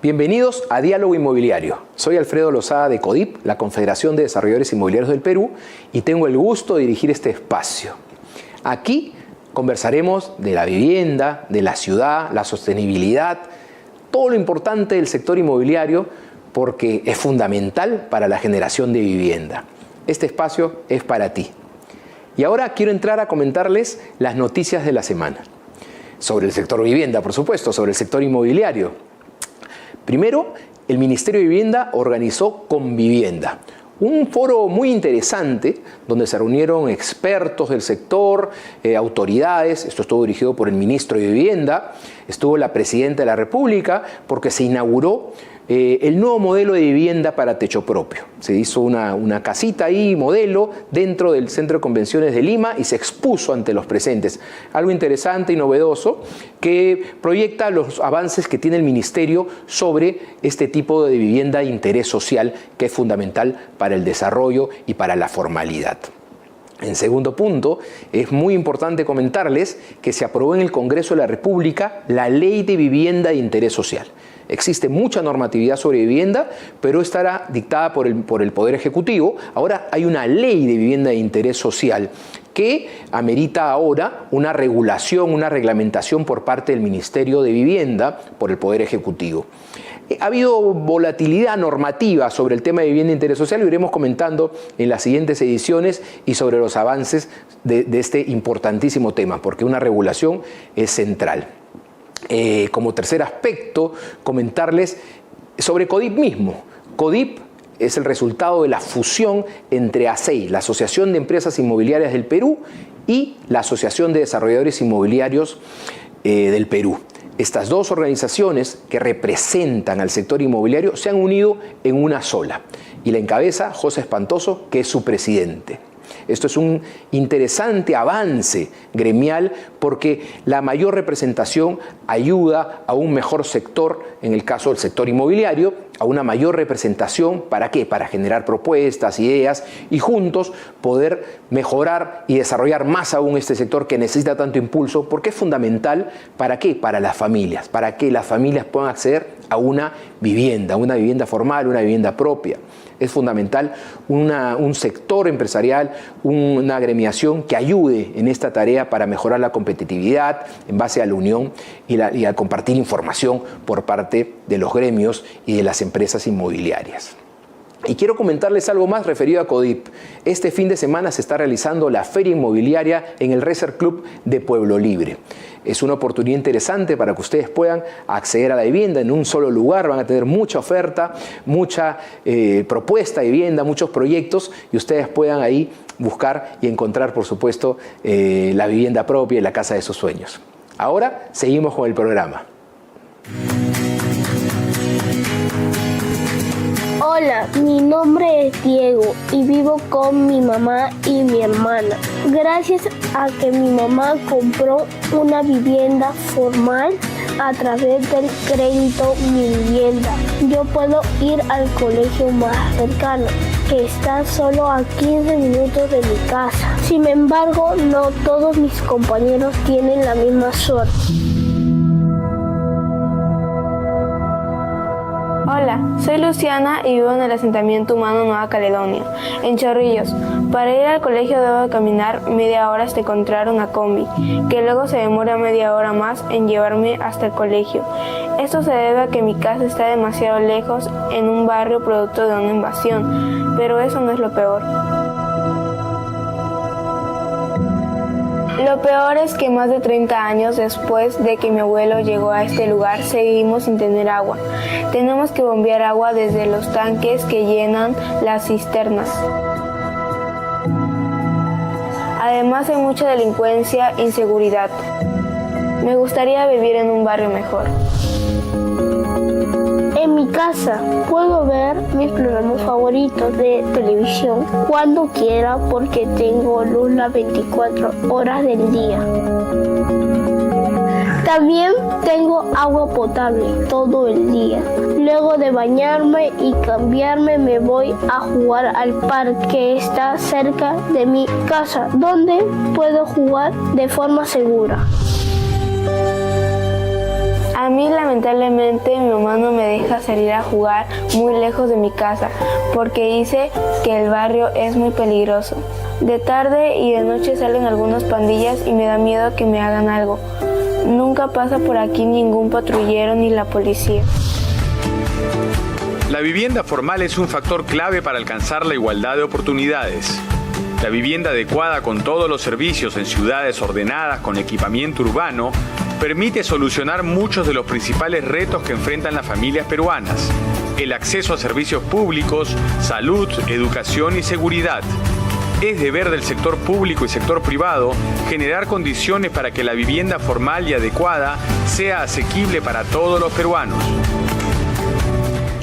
Bienvenidos a Diálogo Inmobiliario. Soy Alfredo Lozada de CODIP, la Confederación de Desarrolladores Inmobiliarios del Perú, y tengo el gusto de dirigir este espacio. Aquí conversaremos de la vivienda, de la ciudad, la sostenibilidad, todo lo importante del sector inmobiliario, porque es fundamental para la generación de vivienda. Este espacio es para ti. Y ahora quiero entrar a comentarles las noticias de la semana. Sobre el sector vivienda, por supuesto, sobre el sector inmobiliario. Primero, el Ministerio de Vivienda organizó Convivienda, un foro muy interesante donde se reunieron expertos del sector, autoridades. Esto estuvo dirigido por el ministro de Vivienda, estuvo la presidenta de la República, porque se inauguró el nuevo modelo de vivienda para techo propio. Se hizo una casita ahí, modelo, dentro del Centro de Convenciones de Lima y se expuso ante los presentes. Algo interesante y novedoso que proyecta los avances que tiene el Ministerio sobre este tipo de vivienda de interés social que es fundamental para el desarrollo y para la formalidad. En segundo punto, es muy importante comentarles que se aprobó en el Congreso de la República la Ley de Vivienda de Interés Social. Existe mucha normatividad sobre vivienda, pero estará dictada por el Poder Ejecutivo. Ahora hay una ley de vivienda de interés social que amerita ahora una regulación, una reglamentación por parte del Ministerio de Vivienda, por el Poder Ejecutivo. Ha habido volatilidad normativa sobre el tema de vivienda de interés social, lo iremos comentando en las siguientes ediciones y sobre los avances de este importantísimo tema, porque una regulación es central. Como tercer aspecto, comentarles sobre CODIP mismo. CODIP es el resultado de la fusión entre ASEI, la Asociación de Empresas Inmobiliarias del Perú, y la Asociación de Desarrolladores Inmobiliarios del Perú. Estas dos organizaciones que representan al sector inmobiliario se han unido en una sola y la encabeza José Espantoso, que es su presidente. Esto es un interesante avance gremial porque la mayor representación ayuda a un mejor sector, en el caso del sector inmobiliario, a una mayor representación. ¿Para qué? Para generar propuestas, ideas y juntos poder mejorar y desarrollar más aún este sector que necesita tanto impulso, porque es fundamental. ¿Para qué? Para las familias, para que las familias puedan acceder a una vivienda formal, una vivienda propia. Es fundamental un sector empresarial, una agremiación que ayude en esta tarea para mejorar la competitividad en base a la unión y a compartir información por parte de los gremios y de las empresas inmobiliarias. Y quiero comentarles algo más referido a CODIP. Este fin de semana se está realizando la Feria Inmobiliaria en el Reser Club de Pueblo Libre. Es una oportunidad interesante para que ustedes puedan acceder a la vivienda en un solo lugar. Van a tener mucha oferta, mucha propuesta de vivienda, muchos proyectos, y ustedes puedan ahí buscar y encontrar, por supuesto, la vivienda propia y la casa de sus sueños. Ahora seguimos con el programa. Hola, mi nombre es Diego y vivo con mi mamá y mi hermana. Gracias a que mi mamá compró una vivienda formal a través del crédito Mi Vivienda, yo puedo ir al colegio más cercano, que está solo a 15 minutos de mi casa. Sin embargo, no todos mis compañeros tienen la misma suerte. Hola, soy Luciana y vivo en el asentamiento humano Nueva Caledonia, en Chorrillos. Para ir al colegio debo caminar media hora hasta encontrar una combi, que luego se demora media hora más en llevarme hasta el colegio. Esto se debe a que mi casa está demasiado lejos en un barrio producto de una invasión, pero eso no es lo peor. Lo peor es que más de 30 años después de que mi abuelo llegó a este lugar, seguimos sin tener agua. Tenemos que bombear agua desde los tanques que llenan las cisternas. Además hay mucha delincuencia e inseguridad. Me gustaría vivir en un barrio mejor. En mi casa puedo ver mis programas favoritos de televisión cuando quiera porque tengo luz las 24 horas del día. También tengo agua potable todo el día. Luego de bañarme y cambiarme me voy a jugar al parque que está cerca de mi casa, donde puedo jugar de forma segura. A mí mí, lamentablemente, mi mamá no me deja salir a jugar muy lejos de mi casa porque dice que el barrio es muy peligroso. De tarde y de noche salen algunas pandillas y me da miedo que me hagan algo. Nunca pasa por aquí ningún patrullero ni la policía. La vivienda formal es un factor clave para alcanzar la igualdad de oportunidades. La vivienda adecuada con todos los servicios en ciudades ordenadas con equipamiento urbano permite solucionar muchos de los principales retos que enfrentan las familias peruanas: el acceso a servicios públicos, salud, educación y seguridad. Es deber del sector público y sector privado generar condiciones para que la vivienda formal y adecuada sea asequible para todos los peruanos.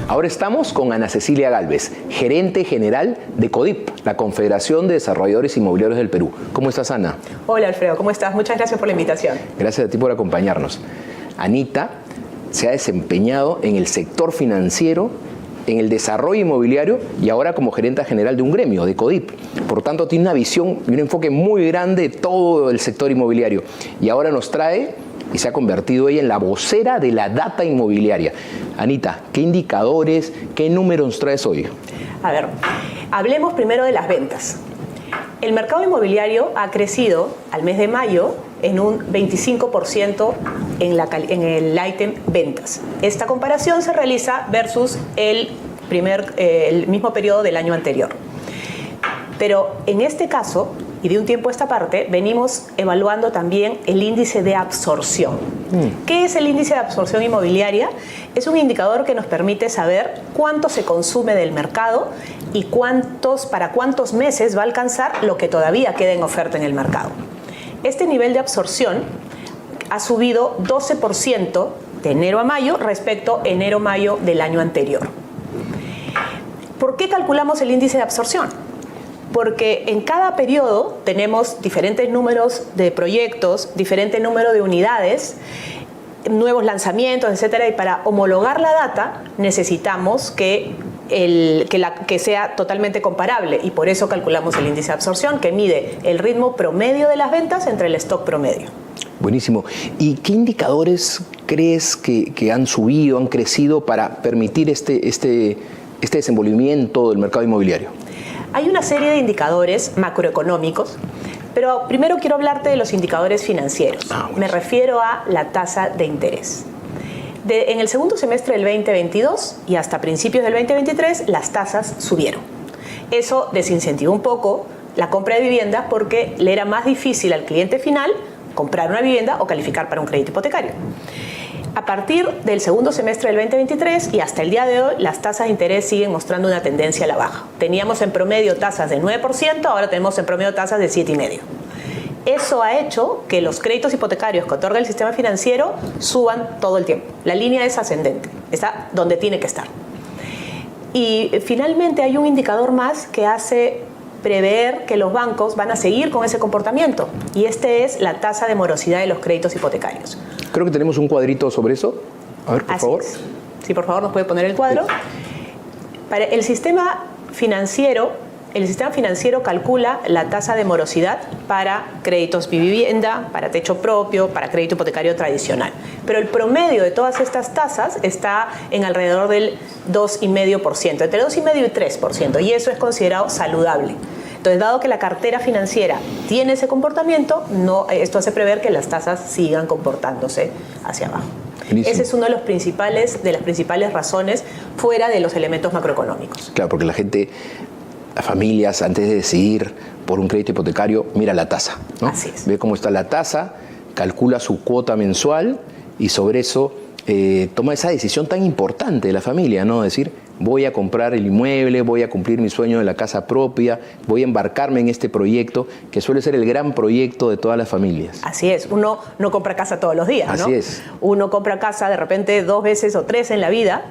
Ahora estamos con Ana Cecilia Gálvez, gerente general de CODIP, la Confederación de Desarrolladores Inmobiliarios del Perú. ¿Cómo estás, Ana? Hola, Alfredo, ¿cómo estás? Muchas gracias por la invitación. Gracias a ti por acompañarnos. Anita se ha desempeñado en el sector financiero, en el desarrollo inmobiliario y ahora como gerente general de un gremio, de CODIP. Por tanto, tiene una visión y un enfoque muy grande de todo el sector inmobiliario. Y ahora nos trae, y se ha convertido ella en la vocera de la data inmobiliaria. Anita, ¿qué indicadores, qué números nos traes hoy? A ver, hablemos primero de las ventas. El mercado inmobiliario ha crecido al mes de mayo en un 25% en el ítem ventas. Esta comparación se realiza versus el mismo periodo del año anterior. Pero en este caso, y de un tiempo a esta parte, venimos evaluando también el índice de absorción. ¿Qué es el índice de absorción inmobiliaria? Es un indicador que nos permite saber cuánto se consume del mercado y para cuántos meses va a alcanzar lo que todavía queda en oferta en el mercado. Este nivel de absorción ha subido 12% de enero a mayo respecto a enero-mayo del año anterior. ¿Por qué calculamos el índice de absorción? Porque en cada periodo tenemos diferentes números de proyectos, diferente número de unidades, nuevos lanzamientos, etcétera, y para homologar la data necesitamos que sea totalmente comparable, y por eso calculamos el índice de absorción, que mide el ritmo promedio de las ventas entre el stock promedio. Buenísimo. ¿Y qué indicadores crees que han subido, han crecido para permitir este desenvolvimiento del mercado inmobiliario? Hay una serie de indicadores macroeconómicos, pero primero quiero hablarte de los indicadores financieros. Me refiero a la tasa de interés. En el segundo semestre del 2022 y hasta principios del 2023, las tasas subieron. Eso desincentivó un poco la compra de vivienda porque le era más difícil al cliente final comprar una vivienda o calificar para un crédito hipotecario. A partir del segundo semestre del 2023 y hasta el día de hoy, las tasas de interés siguen mostrando una tendencia a la baja. Teníamos en promedio tasas de 9%, ahora tenemos en promedio tasas de 7,5%. Eso ha hecho que los créditos hipotecarios que otorga el sistema financiero suban todo el tiempo. La línea es ascendente, está donde tiene que estar. Y finalmente hay un indicador más que hace prever que los bancos van a seguir con ese comportamiento, y este es la tasa de morosidad de los créditos hipotecarios. Creo que tenemos un cuadrito sobre eso. A ver, por favor. Es. Sí, por favor, nos puede poner el cuadro. Sí. Para el sistema financiero calcula la tasa de morosidad para créditos vivienda, para techo propio, para crédito hipotecario tradicional. Pero el promedio de todas estas tasas está en alrededor del 2,5%, entre 2,5% y 3%, y eso es considerado saludable. Entonces, dado que la cartera financiera tiene ese comportamiento, esto hace prever que las tasas sigan comportándose hacia abajo. Buenísimo. Ese es uno de las principales razones fuera de los elementos macroeconómicos. Claro, porque las familias, antes de decidir por un crédito hipotecario, mira la tasa, ¿no? Así es. Ve cómo está la tasa, calcula su cuota mensual y sobre eso toma esa decisión tan importante de la familia, ¿no? Decir, voy a comprar el inmueble, voy a cumplir mi sueño de la casa propia, voy a embarcarme en este proyecto, que suele ser el gran proyecto de todas las familias. Así es, uno no compra casa todos los días, ¿no? Así es. Uno compra casa de repente 2 veces o 3 en la vida,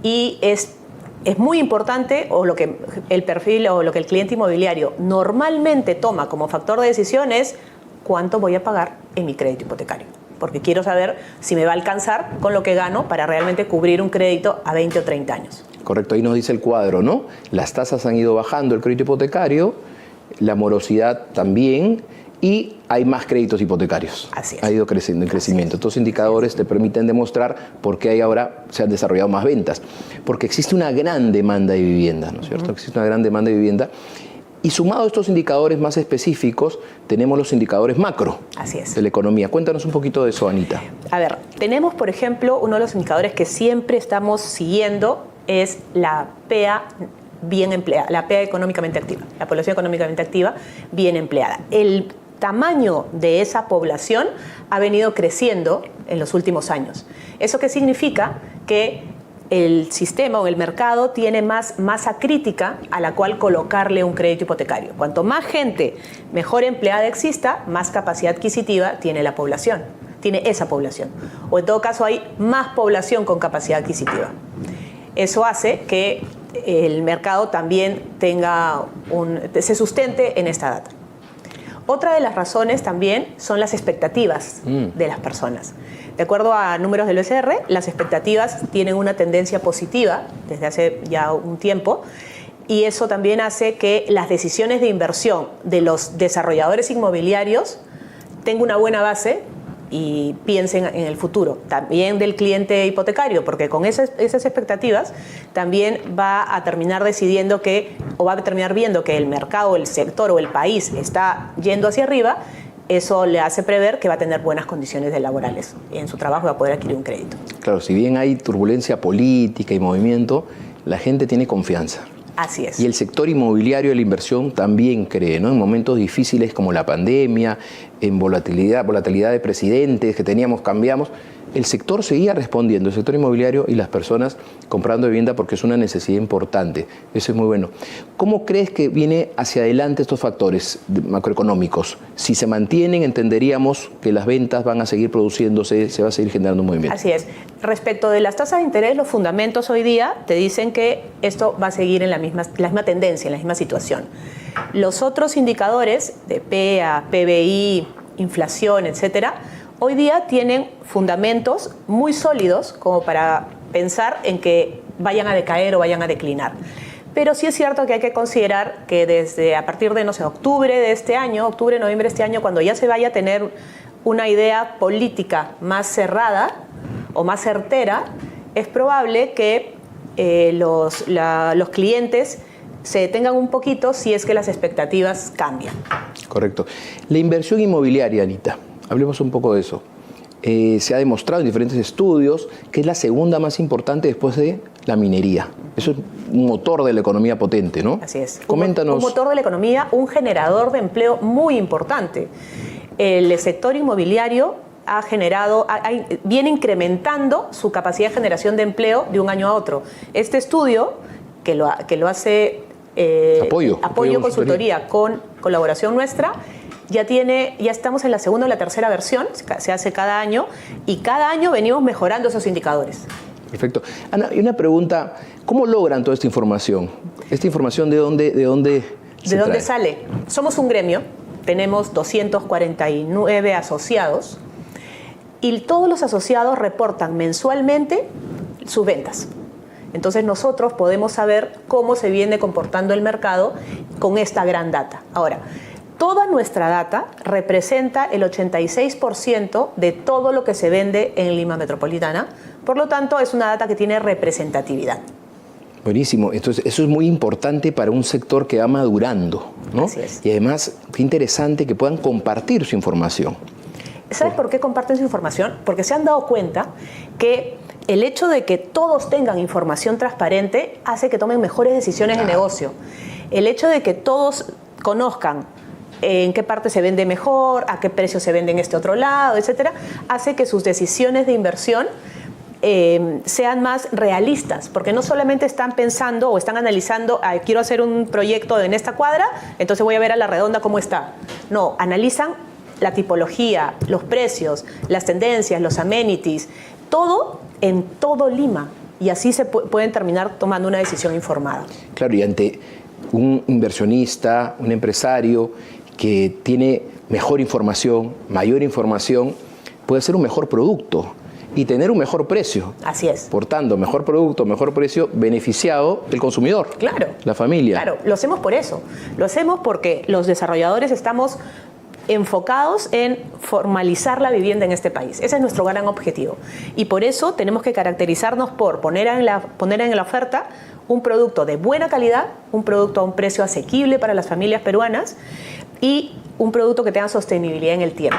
y es muy importante, o lo que el perfil o lo que el cliente inmobiliario normalmente toma como factor de decisión es cuánto voy a pagar en mi crédito hipotecario. Porque quiero saber si me va a alcanzar con lo que gano para realmente cubrir un crédito a 20 o 30 años. Correcto, ahí nos dice el cuadro, ¿no? Las tasas han ido bajando, el crédito hipotecario, la morosidad también, y hay más créditos hipotecarios. Así es. Ha ido creciendo en crecimiento. Estos indicadores te permiten demostrar por qué ahora se han desarrollado más ventas. Porque existe una gran demanda de vivienda, ¿no es cierto? Existe una gran demanda de vivienda. Y sumado a estos indicadores más específicos, tenemos los indicadores macro. Así es. De la economía. Cuéntanos un poquito de eso, Anita. A ver, tenemos, por ejemplo, uno de los indicadores que siempre estamos siguiendo es la PEA bien empleada, la PEA económicamente activa, la población económicamente activa bien empleada. El tamaño de esa población ha venido creciendo en los últimos años. ¿Eso qué significa? Que el sistema o el mercado tiene más masa crítica a la cual colocarle un crédito hipotecario. Cuanto más gente mejor empleada exista, más capacidad adquisitiva tiene la población, tiene esa población. O en todo caso hay más población con capacidad adquisitiva. Eso hace que el mercado también se sustente en esta data. Otra de las razones también son las expectativas de las personas. De acuerdo a números del OESR, las expectativas tienen una tendencia positiva desde hace ya un tiempo y eso también hace que las decisiones de inversión de los desarrolladores inmobiliarios tengan una buena base y piensen en el futuro, también del cliente hipotecario, porque con esas expectativas también va a terminar decidiendo o va a terminar viendo que el mercado, el sector o el país está yendo hacia arriba. Eso le hace prever que va a tener buenas condiciones laborales en su trabajo y va a poder adquirir un crédito. Claro, si bien hay turbulencia política y movimiento, la gente tiene confianza. Así es. Y el sector inmobiliario de la inversión también cree, ¿no? En momentos difíciles como la pandemia, en volatilidad de presidentes que teníamos, cambiamos, el sector seguía respondiendo, el sector inmobiliario y las personas comprando vivienda porque es una necesidad importante. Eso es muy bueno. ¿Cómo crees que viene hacia adelante estos factores macroeconómicos? Si se mantienen, entenderíamos que las ventas van a seguir produciéndose, se va a seguir generando un movimiento. Así es. Respecto de las tasas de interés, los fundamentos hoy día te dicen que esto va a seguir en la misma tendencia, en la misma situación. Los otros indicadores de PEA, PBI, inflación, etcétera, hoy día tienen fundamentos muy sólidos como para pensar en que vayan a decaer o vayan a declinar. Pero sí es cierto que hay que considerar que a partir de, octubre de este año, octubre, noviembre de este año, cuando ya se vaya a tener una idea política más cerrada o más certera, es probable que los clientes se detengan un poquito si es que las expectativas cambian. Correcto. La inversión inmobiliaria, Anita. Hablemos un poco de eso. Se ha demostrado en diferentes estudios que es la segunda más importante después de la minería. Eso es un motor de la economía potente, ¿no? Así es. Coméntanos. Un motor de la economía, un generador de empleo muy importante. El sector inmobiliario viene incrementando su capacidad de generación de empleo de un año a otro. Este estudio, que lo hace Apoyo Consultoría con colaboración nuestra, ya estamos en la segunda o la tercera versión, se hace cada año y cada año venimos mejorando esos indicadores. Perfecto. Ana, y una pregunta, ¿cómo logran toda esta información? ¿Esta información de dónde sale? Somos un gremio, tenemos 249 asociados y todos los asociados reportan mensualmente sus ventas. Entonces nosotros podemos saber cómo se viene comportando el mercado con esta gran data. Ahora, toda nuestra data representa el 86% de todo lo que se vende en Lima Metropolitana. Por lo tanto, es una data que tiene representatividad. Buenísimo. Entonces, eso es muy importante para un sector que va madurando, ¿no? Así es. Y además, qué interesante que puedan compartir su información. ¿Sabes por qué comparten su información? Porque se han dado cuenta que el hecho de que todos tengan información transparente hace que tomen mejores decisiones de negocio. El hecho de que todos conozcan en qué parte se vende mejor, a qué precio se vende en este otro lado, etcétera, hace que sus decisiones de inversión sean más realistas, porque no solamente están pensando o están analizando, quiero hacer un proyecto en esta cuadra, entonces voy a ver a la redonda cómo está. No, analizan la tipología, los precios, las tendencias, los amenities, todo en todo Lima, y así se pueden terminar tomando una decisión informada. Claro, y ante un inversionista, un empresario que tiene mejor información, mayor información, puede ser un mejor producto y tener un mejor precio. Así es. Por tanto, mejor producto, mejor precio, beneficiado el consumidor. Claro. La familia. Claro, lo hacemos por eso. Lo hacemos porque los desarrolladores estamos enfocados en formalizar la vivienda en este país. Ese es nuestro gran objetivo. Y por eso tenemos que caracterizarnos por poner en la oferta un producto de buena calidad, un producto a un precio asequible para las familias peruanas y un producto que tenga sostenibilidad en el tiempo.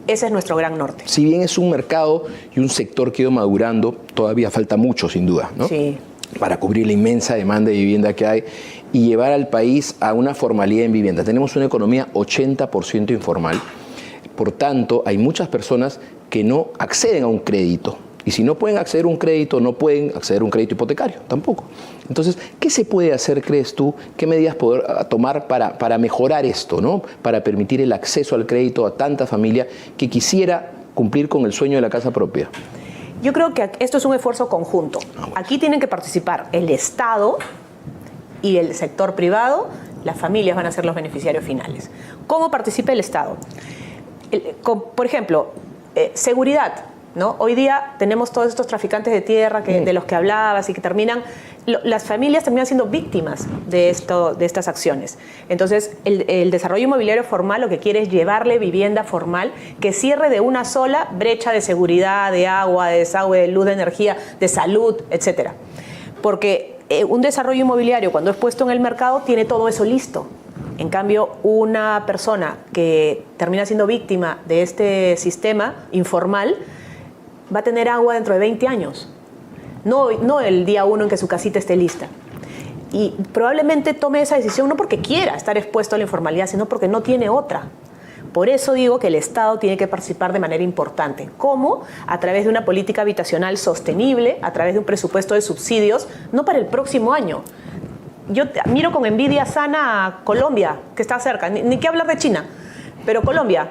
Ese es nuestro gran norte. Si bien es un mercado y un sector que ha ido madurando, todavía falta mucho, sin duda, ¿no? Sí. Para cubrir la inmensa demanda de vivienda que hay y llevar al país a una formalidad en vivienda. Tenemos una economía 80% informal, por tanto, hay muchas personas que no acceden a un crédito. Y si no pueden acceder a un crédito, no pueden acceder a un crédito hipotecario, tampoco. Entonces, ¿qué se puede hacer, crees tú? ¿Qué medidas poder tomar para mejorar esto, ¿no? Para permitir el acceso al crédito a tanta familia que quisiera cumplir con el sueño de la casa propia? Yo creo que esto es un esfuerzo conjunto. Aquí tienen que participar el Estado y el sector privado. Las familias van a ser los beneficiarios finales. ¿Cómo participa el Estado? Por ejemplo, seguridad, ¿no? Hoy día tenemos todos estos traficantes de tierra de los que hablabas y que las familias terminan siendo víctimas de estas acciones. Entonces, el desarrollo inmobiliario formal lo que quiere es llevarle vivienda formal que cierre de una sola brecha de seguridad, de agua, de desagüe, de luz, de energía, de salud, etcétera. Porque un desarrollo inmobiliario, cuando es puesto en el mercado, tiene todo eso listo. En cambio, una persona que termina siendo víctima de este sistema informal va a tener agua dentro de 20 años. No el día 1 en que su casita esté lista. Y probablemente tome esa decisión no porque quiera estar expuesto a la informalidad, sino porque no tiene otra. Por eso digo que el Estado tiene que participar de manera importante. ¿Cómo? A través de una política habitacional sostenible, a través de un presupuesto de subsidios, no para el próximo año. Yo miro con envidia sana a Colombia, que está cerca, ni qué hablar de China. Pero Colombia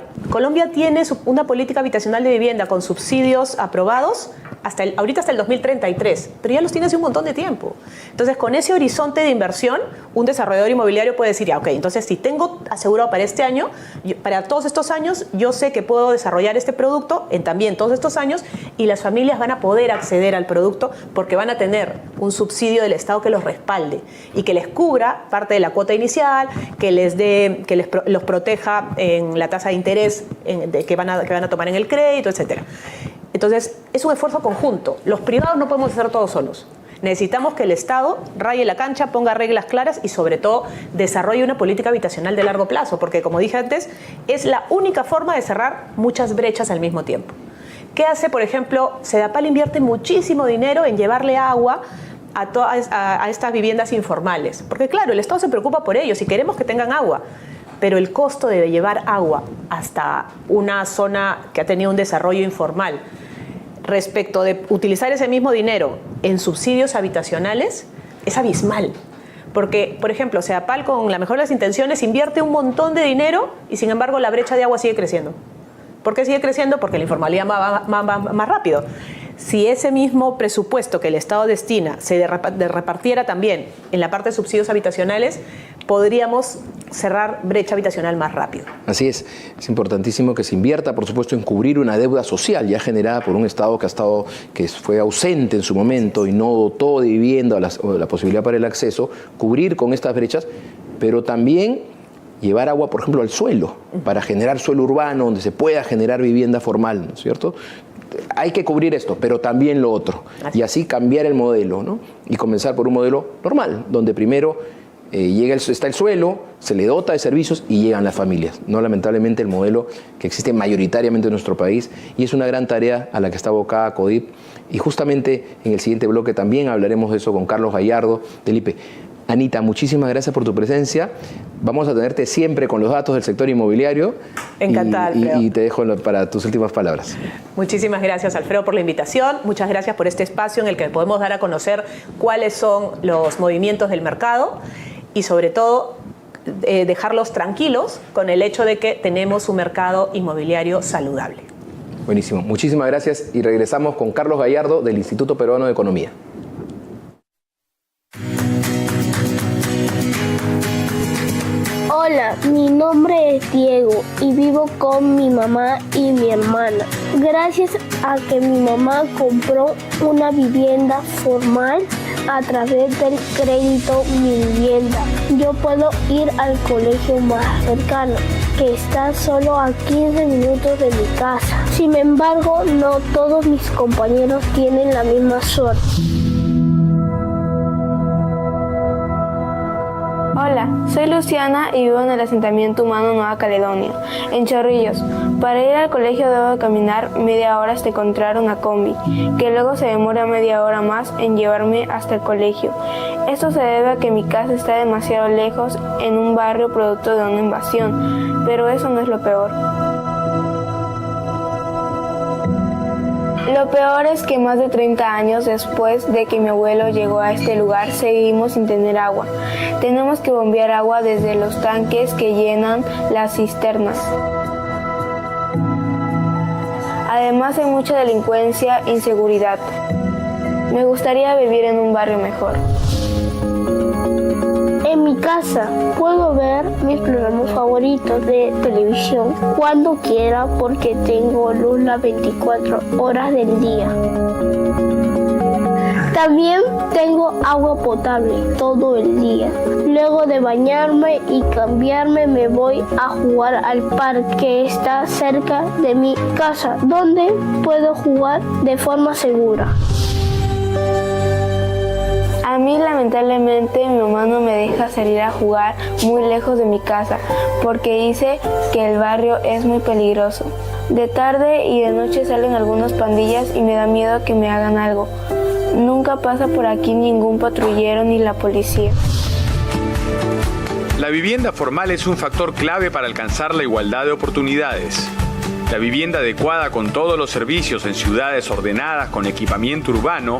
tiene una política habitacional de vivienda con subsidios aprobados ahorita hasta el 2033, pero ya los tiene hace un montón de tiempo. Entonces, con ese horizonte de inversión, un desarrollador inmobiliario puede decir, ok, entonces si tengo asegurado para este año, para todos estos años, yo sé que puedo desarrollar este producto también todos estos años y las familias van a poder acceder al producto porque van a tener un subsidio del Estado que los respalde y que les cubra parte de la cuota inicial, que los proteja en la tasa de interés que van a tomar en el crédito, etcétera. Entonces, es un esfuerzo conjunto. Los privados no podemos hacer todo solos. Necesitamos que el Estado raye la cancha, ponga reglas claras y, sobre todo, desarrolle una política habitacional de largo plazo, porque, como dije antes, es la única forma de cerrar muchas brechas al mismo tiempo. ¿Qué hace, por ejemplo? Sedapal invierte muchísimo dinero en llevarle agua a estas viviendas informales. Porque, claro, el Estado se preocupa por ellos y queremos que tengan agua. Pero el costo de llevar agua hasta una zona que ha tenido un desarrollo informal respecto de utilizar ese mismo dinero en subsidios habitacionales es abismal. Porque, por ejemplo, Sedapal, con la mejor de las intenciones, invierte un montón de dinero y, sin embargo, la brecha de agua sigue creciendo. ¿Por qué sigue creciendo? Porque la informalidad va más rápido. Si ese mismo presupuesto que el Estado destina se repartiera también en la parte de subsidios habitacionales, podríamos cerrar brecha habitacional más rápido. Así es importantísimo que se invierta, por supuesto, en cubrir una deuda social ya generada por un Estado que fue ausente en su momento y no dotó de vivienda o la posibilidad para el acceso, cubrir con estas brechas, pero también llevar agua, por ejemplo, al suelo, para generar suelo urbano donde se pueda generar vivienda formal, ¿no es cierto? Hay que cubrir esto, pero también lo otro. Y así cambiar el modelo, ¿no? Y comenzar por un modelo normal, donde primero está el suelo, se le dota de servicios y llegan las familias. No, lamentablemente, el modelo que existe mayoritariamente en nuestro país, y es una gran tarea a la que está abocada CODIP. Y justamente en el siguiente bloque también hablaremos de eso con Carlos Gallardo del IPE. Anita, muchísimas gracias por tu presencia. Vamos a tenerte siempre con los datos del sector inmobiliario. Encantada, Alfredo. Y te dejo para tus últimas palabras. Muchísimas gracias, Alfredo, por la invitación. Muchas gracias por este espacio en el que podemos dar a conocer cuáles son los movimientos del mercado y, sobre todo, dejarlos tranquilos con el hecho de que tenemos un mercado inmobiliario saludable. Buenísimo. Muchísimas gracias y regresamos con Carlos Gallardo del Instituto Peruano de Economía. Hola, mi nombre es Diego y vivo con mi mamá y mi hermana. Gracias a que mi mamá compró una vivienda formal a través del crédito Mi Vivienda, yo puedo ir al colegio más cercano. que está solo a 15 minutos de mi casa. Sin embargo, no todos mis compañeros tienen la misma suerte. Hola, soy Luciana y vivo en el asentamiento humano Nueva Caledonia, en Chorrillos. Para ir al colegio debo caminar media hora hasta encontrar una combi, que luego se demora media hora más en llevarme hasta el colegio. Esto se debe a que mi casa está demasiado lejos en un barrio producto de una invasión, pero eso no es lo peor. Lo peor es que más de 30 años después de que mi abuelo llegó a este lugar, seguimos sin tener agua. Tenemos que bombear agua desde los tanques que llenan las cisternas. Además hay mucha delincuencia e inseguridad. Me gustaría vivir en un barrio mejor. En mi casa puedo ver mis programas favoritos de televisión cuando quiera porque tengo luz las 24 horas del día. También tengo agua potable todo el día. Luego de bañarme y cambiarme me voy a jugar al parque que está cerca de mi casa, donde puedo jugar de forma segura. A mí lamentablemente mi mamá no me deja salir a jugar muy lejos de mi casa porque dice que el barrio es muy peligroso. De tarde y de noche salen algunas pandillas y me da miedo que me hagan algo. Nunca pasa por aquí ningún patrullero ni la policía. La vivienda formal es un factor clave para alcanzar la igualdad de oportunidades. La vivienda adecuada con todos los servicios en ciudades ordenadas con equipamiento urbano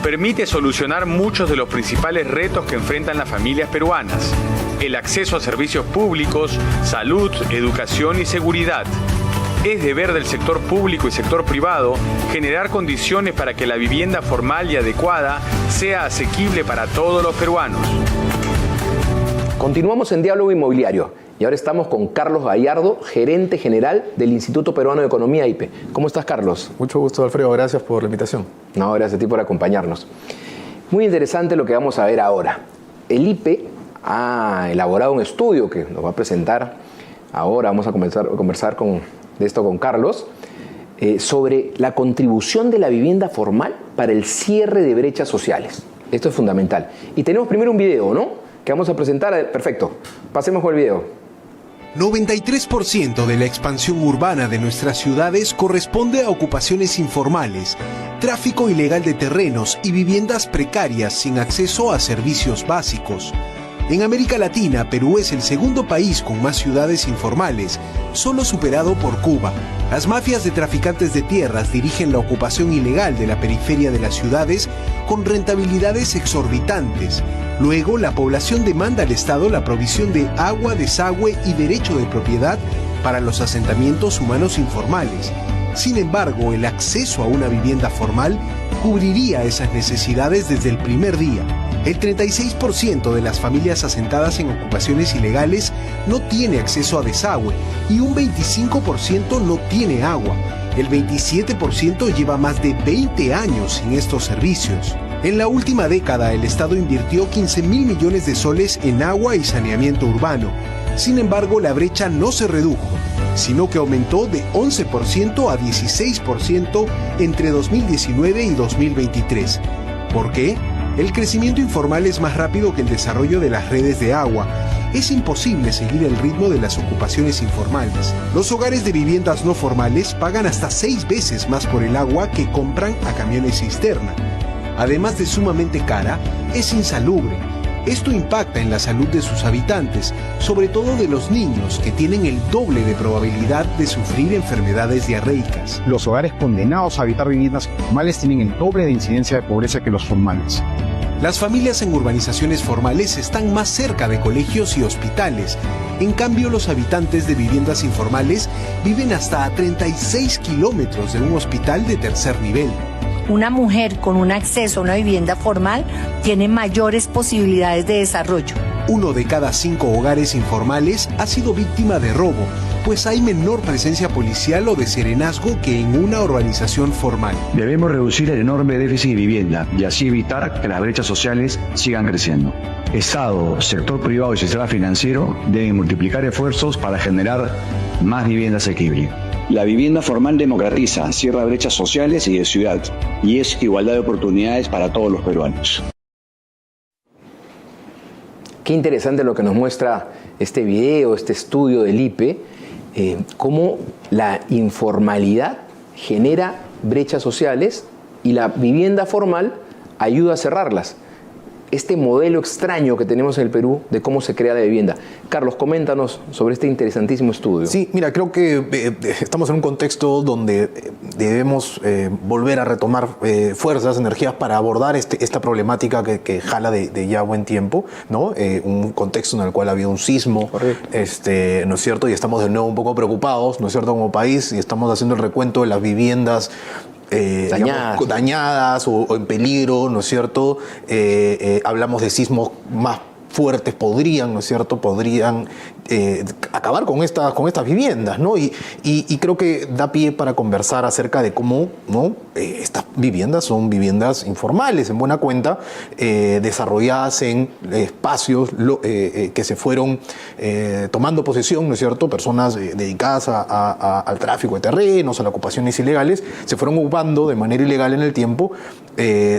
permite solucionar muchos de los principales retos que enfrentan las familias peruanas: el acceso a servicios públicos, salud, educación y seguridad. Es deber del sector público y sector privado generar condiciones para que la vivienda formal y adecuada sea asequible para todos los peruanos. Continuamos en Diálogo Inmobiliario y ahora estamos con Carlos Gallardo, gerente general del Instituto Peruano de Economía, IPE. ¿Cómo estás, Carlos? Mucho gusto, Alfredo. Gracias por la invitación. No, gracias a ti por acompañarnos. Muy interesante lo que vamos a ver ahora. El IPE ha elaborado un estudio que nos va a presentar ahora. Vamos a conversar de esto con Carlos, sobre la contribución de la vivienda formal para el cierre de brechas sociales. Esto es fundamental. Y tenemos primero un video, ¿no?, que vamos a presentar. Perfecto. Pasemos con el video. 93% de la expansión urbana de nuestras ciudades corresponde a ocupaciones informales, tráfico ilegal de terrenos y viviendas precarias sin acceso a servicios básicos. En América Latina, Perú es el segundo país con más ciudades informales, solo superado por Cuba. Las mafias de traficantes de tierras dirigen la ocupación ilegal de la periferia de las ciudades con rentabilidades exorbitantes. Luego, la población demanda al Estado la provisión de agua, desagüe y derecho de propiedad para los asentamientos humanos informales. Sin embargo, el acceso a una vivienda formal cubriría esas necesidades desde el primer día. El 36% de las familias asentadas en ocupaciones ilegales no tiene acceso a desagüe y un 25% no tiene agua. El 27% lleva más de 20 años sin estos servicios. En la última década, el Estado invirtió 15.000 millones de soles en agua y saneamiento urbano. Sin embargo, la brecha no se redujo, sino que aumentó de 11% a 16% entre 2019 y 2023. ¿Por qué? El crecimiento informal es más rápido que el desarrollo de las redes de agua. Es imposible seguir el ritmo de las ocupaciones informales. Los hogares de viviendas no formales pagan hasta 6 veces más por el agua que compran a camiones cisterna. Además de sumamente cara, es insalubre. Esto impacta en la salud de sus habitantes, sobre todo de los niños, que tienen el doble de probabilidad de sufrir enfermedades diarreicas. Los hogares condenados a habitar viviendas informales tienen el doble de incidencia de pobreza que los formales. Las familias en urbanizaciones formales están más cerca de colegios y hospitales. En cambio, los habitantes de viviendas informales viven hasta a 36 kilómetros de un hospital de tercer nivel. Una mujer con un acceso a una vivienda formal tiene mayores posibilidades de desarrollo. 1 de cada 5 hogares informales ha sido víctima de robo pues hay menor presencia policial o de serenazgo que en una urbanización formal. Debemos reducir el enorme déficit de vivienda y así evitar que las brechas sociales sigan creciendo. Estado, sector privado y sistema financiero deben multiplicar esfuerzos para generar más vivienda asequible. La vivienda formal democratiza, cierra brechas sociales y de ciudad, y es igualdad de oportunidades para todos los peruanos. Qué interesante lo que nos muestra este video, este estudio del IPE, cómo la informalidad genera brechas sociales y la vivienda formal ayuda a cerrarlas. Este modelo extraño que tenemos en el Perú de cómo se crea la vivienda. Carlos, coméntanos sobre este interesantísimo estudio. Sí, mira, creo que estamos en un contexto donde debemos volver a retomar fuerzas, energías para abordar esta problemática que jala de ya buen tiempo, ¿no? Un contexto en el cual ha habido un sismo, ¿no es cierto? Y estamos de nuevo un poco preocupados, ¿no es cierto?, como país, y estamos haciendo el recuento de las viviendas dañadas o en peligro, ¿no es cierto? Hablamos de sismos más fuertes, ¿no es cierto?, podrían acabar con estas viviendas, ¿no? Y creo que da pie para conversar acerca de cómo, ¿no?, estas viviendas son viviendas informales, en buena cuenta, desarrolladas en espacios que se fueron tomando posesión, ¿no es cierto?, personas dedicadas al tráfico de terrenos, a las ocupaciones ilegales, se fueron ocupando de manera ilegal en el tiempo,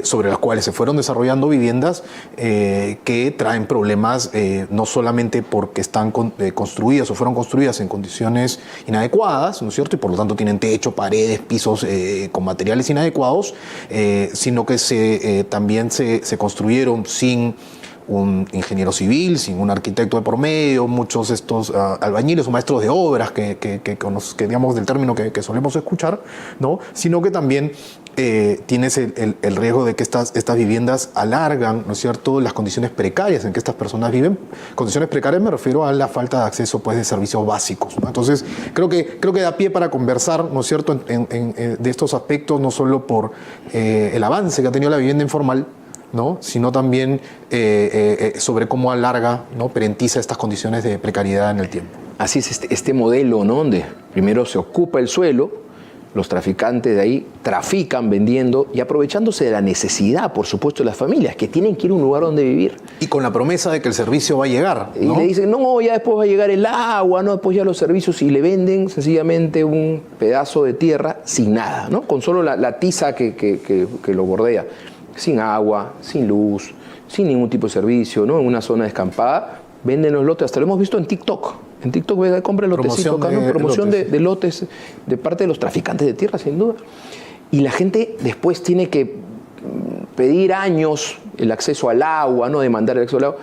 sobre las cuales se fueron desarrollando viviendas que traen problemas no solamente porque están construidas o fueron construidas en condiciones inadecuadas, ¿no es cierto?, y por lo tanto tienen techo, paredes, pisos con materiales inadecuados, sino que también se construyeron sin un ingeniero civil, sin un arquitecto de por medio, muchos estos albañiles o maestros de obras que digamos del término que solemos escuchar, ¿no?, sino que también tienes el riesgo de que estas viviendas alargan, ¿no es cierto?, las condiciones precarias en que estas personas viven. Condiciones precarias me refiero a la falta de acceso, pues, de servicios básicos, ¿no? Entonces, creo que da pie para conversar, ¿no es cierto?, de estos aspectos, no solo por el avance que ha tenido la vivienda informal, ¿no?, sino también sobre cómo alarga, ¿no?, perentiza estas condiciones de precariedad en el tiempo. Así es este modelo, ¿no?, donde primero se ocupa el suelo, los traficantes de ahí trafican vendiendo y aprovechándose de la necesidad, por supuesto, de las familias que tienen que ir a un lugar donde vivir. Y con la promesa de que el servicio va a llegar, ¿no? Y le dicen, no, ya después va a llegar el agua, no, después ya los servicios, y le venden sencillamente un pedazo de tierra sin nada, ¿no?, con solo la tiza que lo bordea, sin agua, sin luz, sin ningún tipo de servicio, ¿no?, en una zona descampada. Venden los lotes, hasta lo hemos visto en TikTok. En TikTok compra lotecitos, promoción de lotes de parte de los traficantes de tierra, sin duda. Y la gente después tiene que pedir años el acceso al agua, ¿no?, demandar el acceso al agua,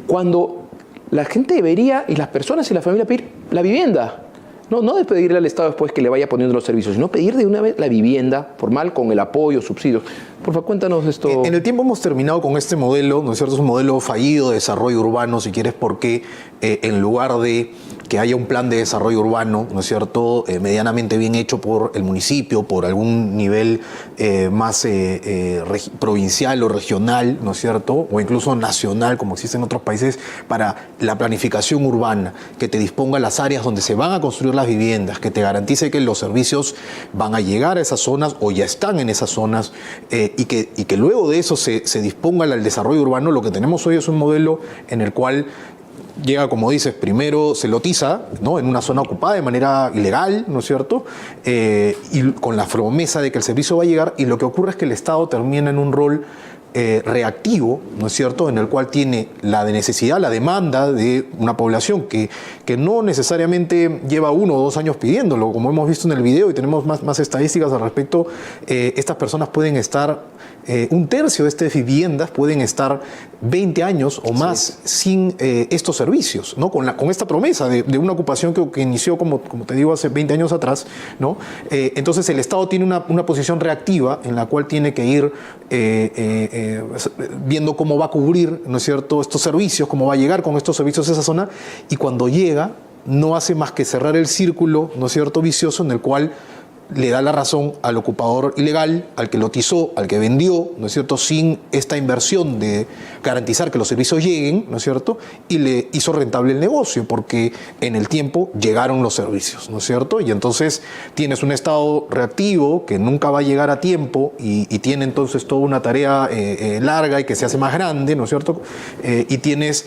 cuando la gente debería, y las personas y la familia, pedir la vivienda. No de pedirle al Estado después que le vaya poniendo los servicios, sino pedir de una vez la vivienda formal con el apoyo, subsidios. Por favor, cuéntanos esto. En el tiempo hemos terminado con este modelo, ¿no es cierto? Es un modelo fallido de desarrollo urbano, si quieres, porque en lugar de que haya un plan de desarrollo urbano, ¿no es cierto?, medianamente bien hecho por el municipio, por algún nivel más provincial o regional, ¿no es cierto?, o incluso nacional, como existe en otros países, para la planificación urbana, que te disponga las áreas donde se van a construir las viviendas, que te garantice que los servicios van a llegar a esas zonas o ya están en esas zonas, y que luego de eso se disponga al desarrollo urbano. Lo que tenemos hoy es un modelo en el cual llega, como dices, primero se lotiza, ¿no?, en una zona ocupada de manera ilegal, ¿no es cierto?, y con la promesa de que el servicio va a llegar, y lo que ocurre es que el Estado termina en un rol reactivo, ¿no es cierto?, en el cual tiene la necesidad, la demanda de una población que no necesariamente lleva 1 o 2 años pidiéndolo, como hemos visto en el video y tenemos más estadísticas al respecto. Estas personas pueden estar, 1/3 de estas viviendas pueden estar 20 años o más sin estos servicios, ¿no?, con esta promesa de una ocupación que inició, como te digo, hace 20 años atrás, ¿no? Entonces el Estado tiene una posición reactiva en la cual tiene que ir viendo cómo va a cubrir, ¿no es cierto?, estos servicios, cómo va a llegar con estos servicios a esa zona, y cuando llega no hace más que cerrar el círculo, ¿no es cierto?, vicioso, en el cual le da la razón al ocupador ilegal, al que lotizó, al que vendió, ¿no es cierto?, sin esta inversión de garantizar que los servicios lleguen, ¿no es cierto?, y le hizo rentable el negocio, porque en el tiempo llegaron los servicios, ¿no es cierto? Y entonces tienes un Estado reactivo que nunca va a llegar a tiempo y tiene entonces toda una tarea larga y que se hace más grande, ¿no es cierto? Y tienes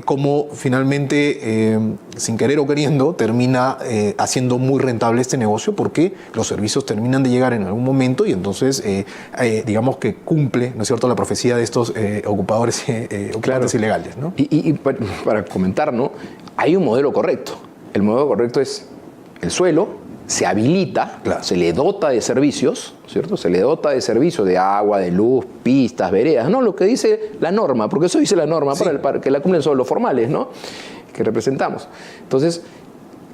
como finalmente, sin querer o queriendo, termina haciendo muy rentable este negocio, porque los servicios terminan de llegar en algún momento y entonces digamos que cumple, ¿no es cierto?, la profecía de estos ocupadores ilegales, ¿no? Y para comentar, ¿no?, hay un modelo correcto. El modelo correcto es el suelo, se habilita, se le dota de servicios, ¿cierto? Se le dota de servicios de agua, de luz, pistas, veredas, ¿no? Lo que dice la norma, porque eso dice la norma, sí, para que la cumplen solo los formales, ¿no?, que representamos. Entonces,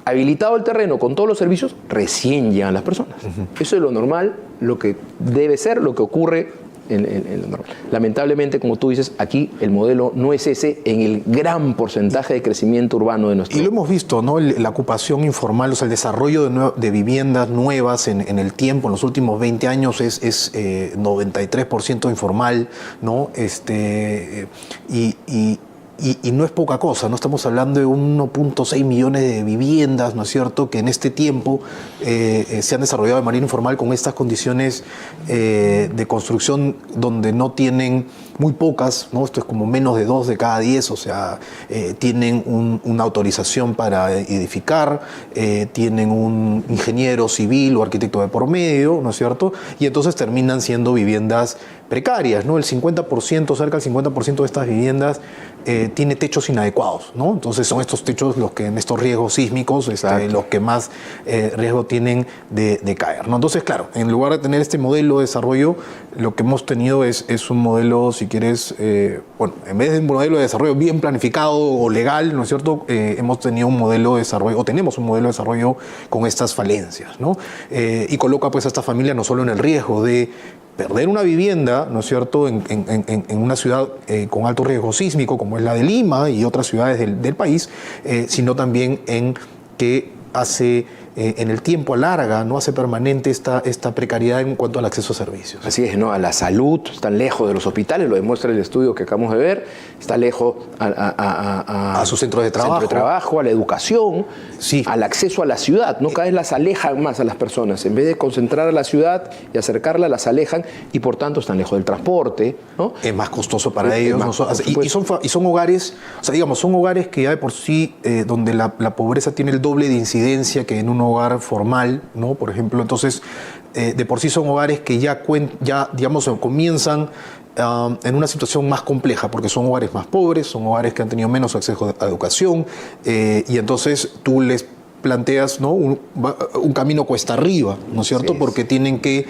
habilitado el terreno con todos los servicios, recién llegan las personas. Eso es lo normal, lo que debe ser, lo que ocurre en lo normal. Lamentablemente, como tú dices, aquí el modelo no es ese en el gran porcentaje de crecimiento urbano de nuestro país. Y lo hemos visto, ¿no? La ocupación informal, o sea, el desarrollo de viviendas nuevas en el tiempo, en los últimos 20 años es 93% informal, ¿no? Y no es poca cosa, no estamos hablando de 1.6 millones de viviendas, ¿no es cierto?, que en este tiempo se han desarrollado de manera informal con estas condiciones de construcción donde no tienen muy pocas, ¿no? Esto es como menos de 2 de cada 10, o sea, tienen una autorización para edificar, tienen un ingeniero civil o arquitecto de por medio, ¿no es cierto?, y entonces terminan siendo viviendas precarias, ¿no? El 50%, cerca del 50% de estas viviendas tiene techos inadecuados, ¿no? Entonces son estos techos los que en estos riesgos sísmicos, los que más riesgo tienen de caer, ¿no? Entonces, claro, en lugar de tener este modelo de desarrollo, lo que hemos tenido es un modelo, si quieres, bueno, en vez de un modelo de desarrollo bien planificado o legal, ¿no es cierto?, hemos tenido un modelo de desarrollo, o tenemos un modelo de desarrollo con estas falencias, ¿no? Y coloca pues a esta familia no solo en el riesgo de perder una vivienda, ¿no es cierto?, en una ciudad con alto riesgo sísmico como es la de Lima y otras ciudades del país, sino también en que hace en el tiempo alarga, no hace permanente esta precariedad en cuanto al acceso a servicios. Así es, ¿no? A la salud, están lejos de los hospitales, lo demuestra el estudio que acabamos de ver, está lejos a sus centros de trabajo, a la educación, sí, al acceso a la ciudad, ¿no? Cada vez las alejan más a las personas, en vez de concentrar a la ciudad y acercarla, las alejan y por tanto están lejos del transporte, ¿no? Es más costoso para ellos. Y son hogares, o sea, digamos, son hogares que ya de por sí, donde la pobreza tiene el doble de incidencia que en un hogar formal, ¿no? Por ejemplo, entonces, de por sí son hogares que ya digamos, comienzan en una situación más compleja, porque son hogares más pobres, son hogares que han tenido menos acceso a educación, y entonces tú les planteas, ¿no?, un camino cuesta arriba, ¿no es cierto?, sí, porque tienen que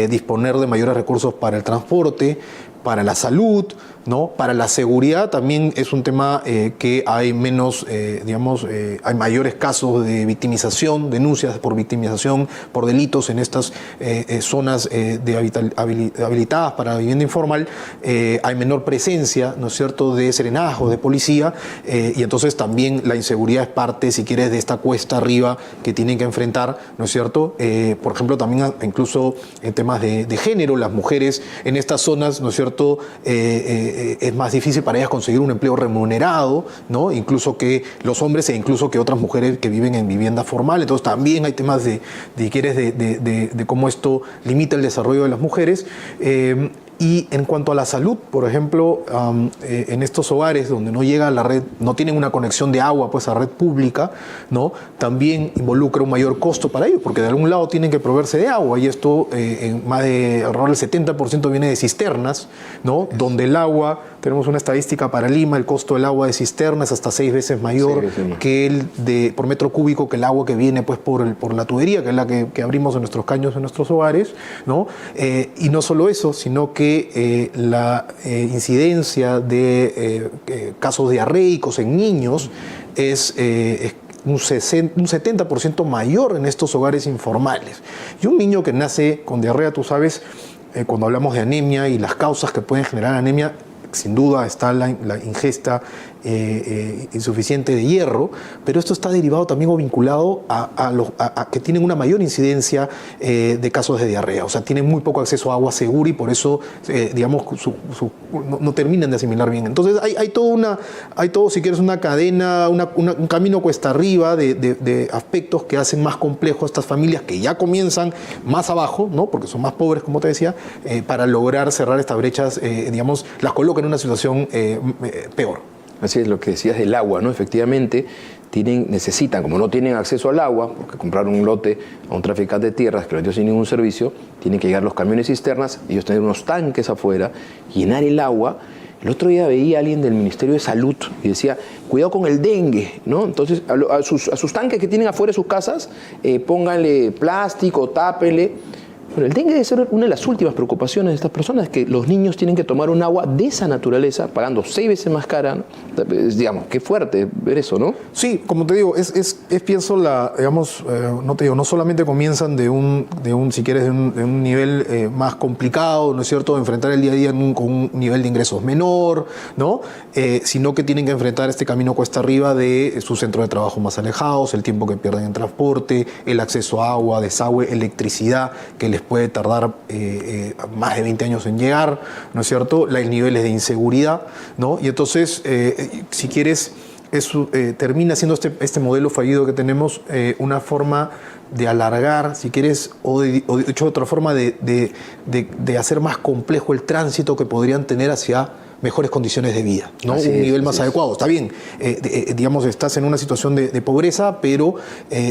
disponer de mayores recursos para el transporte, para la salud, ¿no? Para la seguridad también es un tema que hay menos, hay mayores casos de victimización, denuncias por victimización, por delitos en estas zonas habilitadas para la vivienda informal. Hay menor presencia, ¿no es cierto?, de serenazgos, de policía, y entonces también la inseguridad es parte, si quieres, de esta cuesta arriba que tienen que enfrentar, ¿no es cierto? Por ejemplo, también incluso en temas de género, las mujeres en estas zonas, ¿no es cierto?, es más difícil para ellas conseguir un empleo remunerado, ¿no?, incluso que los hombres e incluso que otras mujeres que viven en vivienda formal. Entonces también hay temas de cómo esto limita el desarrollo de las mujeres. Y en cuanto a la salud, por ejemplo, en estos hogares donde no llega la red, no tienen una conexión de agua pues a red pública, ¿no?, también involucra un mayor costo para ellos, porque de algún lado tienen que proveerse de agua, y esto en más de alrededor del 70% viene de cisternas, ¿no?, donde el agua, tenemos una estadística para Lima, el costo del agua de cisterna es hasta 6 veces mayor que el por metro cúbico que el agua que viene pues por la tubería, que es la que abrimos en nuestros caños en nuestros hogares, ¿no? Y no solo eso, sino que la incidencia de casos diarreicos en niños es un 70% mayor en estos hogares informales. Y un niño que nace con diarrea, tú sabes, cuando hablamos de anemia y las causas que pueden generar anemia, sin duda está la ingesta insuficiente de hierro, pero esto está derivado también o vinculado a que tienen una mayor incidencia de casos de diarrea, o sea, tienen muy poco acceso a agua segura y por eso, digamos, no terminan de asimilar bien. Entonces hay todo, si quieres, una cadena, un camino cuesta arriba de aspectos que hacen más complejo a estas familias que ya comienzan más abajo, ¿no? Porque son más pobres, como te decía, para lograr cerrar estas brechas, digamos, las colocan en una situación peor. Así es, lo que decías del agua, ¿no? Efectivamente, necesitan, como no tienen acceso al agua, porque compraron un lote a un traficante de tierras que lo dio sin ningún servicio, tienen que llegar los camiones cisternas, ellos tener unos tanques afuera, llenar el agua. El otro día veía a alguien del Ministerio de Salud y decía, cuidado con el dengue, ¿no? Entonces, a sus tanques que tienen afuera de sus casas, pónganle plástico, tápele. Bueno, el dengue debe ser una de las últimas preocupaciones de estas personas, que los niños tienen que tomar un agua de esa naturaleza, pagando 6 veces más cara, ¿no? Digamos, qué fuerte ver eso, ¿no? Sí, como te digo, pienso, digamos, no solamente comienzan de un nivel más complicado, ¿no es cierto?, de enfrentar el día a día con un nivel de ingresos menor, ¿no? Sino que tienen que enfrentar este camino cuesta arriba de sus centros de trabajo más alejados, el tiempo que pierden en transporte, el acceso a agua, desagüe, electricidad, que les puede tardar más de 20 años en llegar, ¿no es cierto?, los niveles de inseguridad, ¿no? Y entonces, si quieres, eso termina siendo este modelo fallido que tenemos una forma de alargar, si quieres, o de hecho otra forma de hacer más complejo el tránsito que podrían tener hacia mejores condiciones de vida, ¿no? Un nivel más adecuado. Está bien, digamos, estás en una situación de pobreza, pero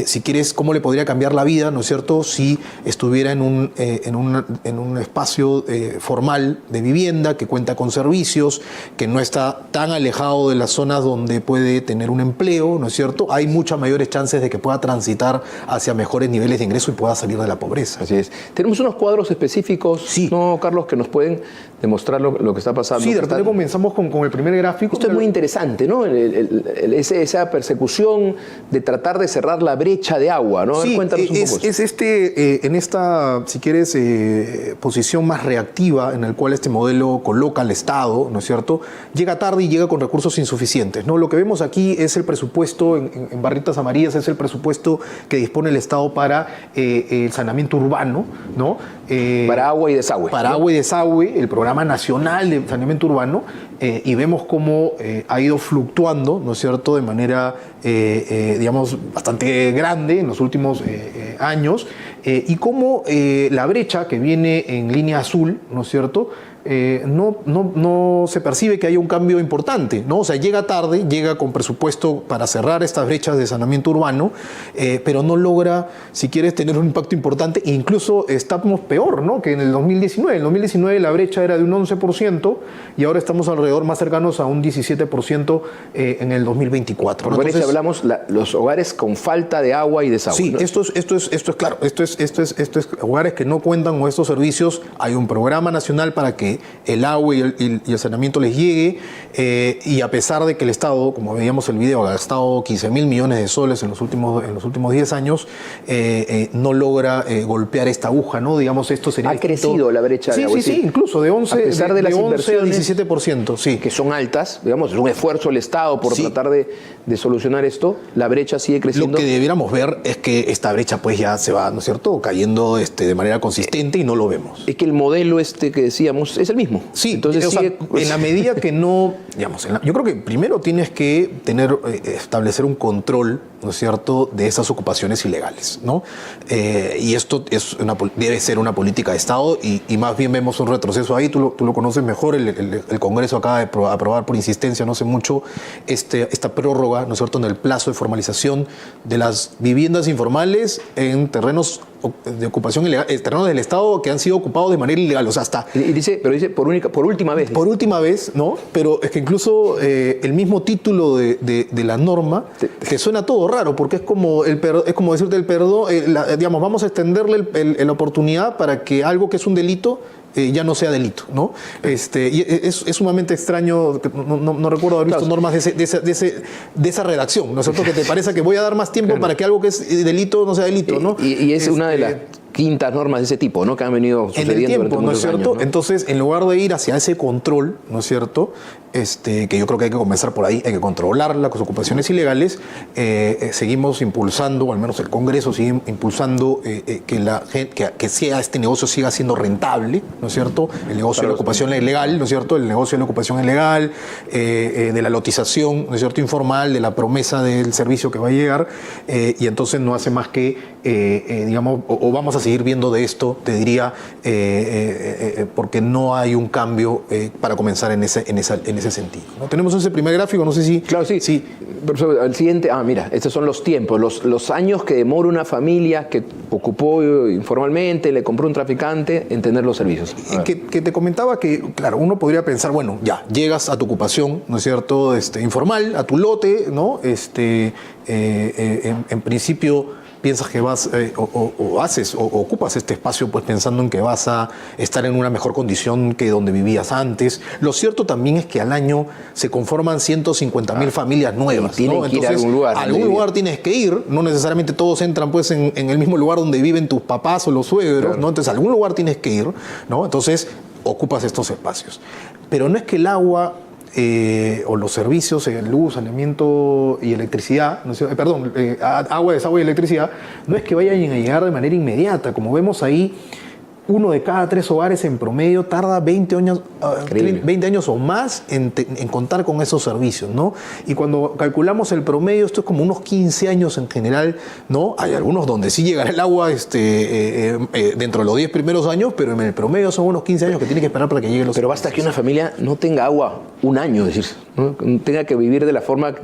si quieres, ¿cómo le podría cambiar la vida, ¿no es cierto?, si estuviera en un espacio formal de vivienda, que cuenta con servicios, que no está tan alejado de las zonas donde puede tener un empleo, ¿no es cierto? Hay muchas mayores chances de que pueda transitar hacia mejores niveles de ingreso y pueda salir de la pobreza. Así es. Tenemos unos cuadros específicos, sí, ¿no, Carlos?, que nos pueden demostrar lo que está pasando. Sí, de repente comenzamos con el primer gráfico. Esto es muy interesante, ¿no? Esa persecución de tratar de cerrar la brecha de agua, ¿no? Sí, cuéntanos un poco. En esta, si quieres, posición más reactiva en el cual este modelo coloca al Estado, ¿no es cierto?, llega tarde y llega con recursos insuficientes, ¿no? Lo que vemos aquí es el presupuesto, en barritas amarillas, es el presupuesto que dispone el Estado para el saneamiento urbano, ¿no? Para agua y desagüe. Para agua y desagüe, el Programa Nacional de Saneamiento Urbano, y vemos cómo ha ido fluctuando, ¿no es cierto?, de manera, digamos, bastante grande en los últimos años, y cómo la brecha que viene en línea azul, ¿no es cierto?, no se percibe que haya un cambio importante, ¿no? O sea, llega tarde, llega con presupuesto para cerrar estas brechas de saneamiento urbano, pero no logra, si quieres, tener un impacto importante, e incluso estamos peor, ¿no?, que en el 2019. En el 2019 la brecha era de un 11% y ahora estamos alrededor más cercanos a un 17% en el 2024. Por brecha hablamos los hogares con falta de agua y desagüe. Sí, ¿no? Esto es claro, esto es hogares que no cuentan con estos servicios. Hay un programa nacional para que el agua y el saneamiento les llegue, y a pesar de que el Estado, como veíamos el video, ha gastado 15.000 millones de soles en los últimos 10 años, no logra golpear esta aguja, ¿no? Digamos, esto sería... Ha crecido la brecha de agua. Sí, incluso de 11 a pesar de las inversiones, a 17%, sí. Que son altas, digamos, es un esfuerzo del Estado por tratar de solucionar esto, la brecha sigue creciendo. Lo que debiéramos ver es que esta brecha pues ya se va, ¿no es cierto?, cayendo de manera consistente, y no lo vemos. Es que el modelo que decíamos es el mismo. Sí, entonces en la medida que no, digamos, yo creo que primero tienes que establecer un control, ¿no es cierto?, de esas ocupaciones ilegales, ¿no? Y esto debe ser una política de Estado, y más bien vemos un retroceso ahí. Tú lo conoces mejor. El Congreso acaba de aprobar por insistencia no hace mucho esta prórroga, ¿no es cierto?, en el plazo de formalización de las viviendas informales en terrenos de ocupación ilegal, terrenos del Estado que han sido ocupados de manera ilegal. O sea, dice por última vez. Por última vez, ¿no? Pero es que incluso el mismo título de la norma te suena todo raro, porque es como decirte el perdón, digamos, vamos a extenderle la oportunidad para que algo que es un delito ya no sea delito, ¿no? Y es sumamente extraño. No recuerdo haber visto normas de esa redacción, ¿no es cierto? Que te parece que voy a dar más tiempo para que algo que es delito no sea delito, ¿no? Y es una de las quintas normas de ese tipo, ¿no? Que han venido sucediendo en el tiempo, durante ¿no es muchos cierto? años, ¿no? Entonces, en lugar de ir hacia ese control, ¿no es cierto? Que yo creo que hay que comenzar por ahí, hay que controlar las ocupaciones ilegales, seguimos impulsando, o al menos el Congreso sigue impulsando que este negocio siga siendo rentable, ¿no es cierto? El negocio de la ocupación ilegal, ¿no es cierto? El negocio de la ocupación ilegal, de la lotización, ¿no es cierto? Informal, de la promesa del servicio que va a llegar, y entonces no hace más que, digamos, o vamos a seguir viendo de esto, te diría, porque no hay un cambio para comenzar en ese sentido, ¿no? Tenemos ese primer gráfico, no sé si... Claro, sí. Profesor, el siguiente, mira, estos son los tiempos, los años que demora una familia que ocupó informalmente, le compró un traficante en tener los servicios. Que te comentaba que, claro, uno podría pensar, bueno, ya, llegas a tu ocupación, ¿no es cierto?, informal, a tu lote, ¿no? En principio piensas que vas o ocupas este espacio pues pensando en que vas a estar en una mejor condición que donde vivías antes. Lo cierto también es que al año se conforman 150.000 familias nuevas, ¿no? Entonces, que ir a algún lugar tienes que ir, no necesariamente todos entran pues en el mismo lugar donde viven tus papás o los suegros, claro, ¿no? Entonces a algún lugar tienes que ir, ¿no? Entonces ocupas estos espacios. Pero no es que el agua o los servicios, luz, saneamiento y electricidad, ¿no? Agua, desagüe y electricidad, no es que vayan a llegar de manera inmediata. Como vemos ahí, 1 de cada 3 hogares en promedio tarda 20 años o más en contar con esos servicios, ¿no? Y cuando calculamos el promedio, esto es como unos 15 años en general, ¿no? Hay algunos donde sí llegará el agua dentro de los 10 primeros años, pero en el promedio son unos 15 años que tiene que esperar para que lleguen los Pero basta que una familia no tenga agua un año, es decir, ¿no? Tenga que vivir de la forma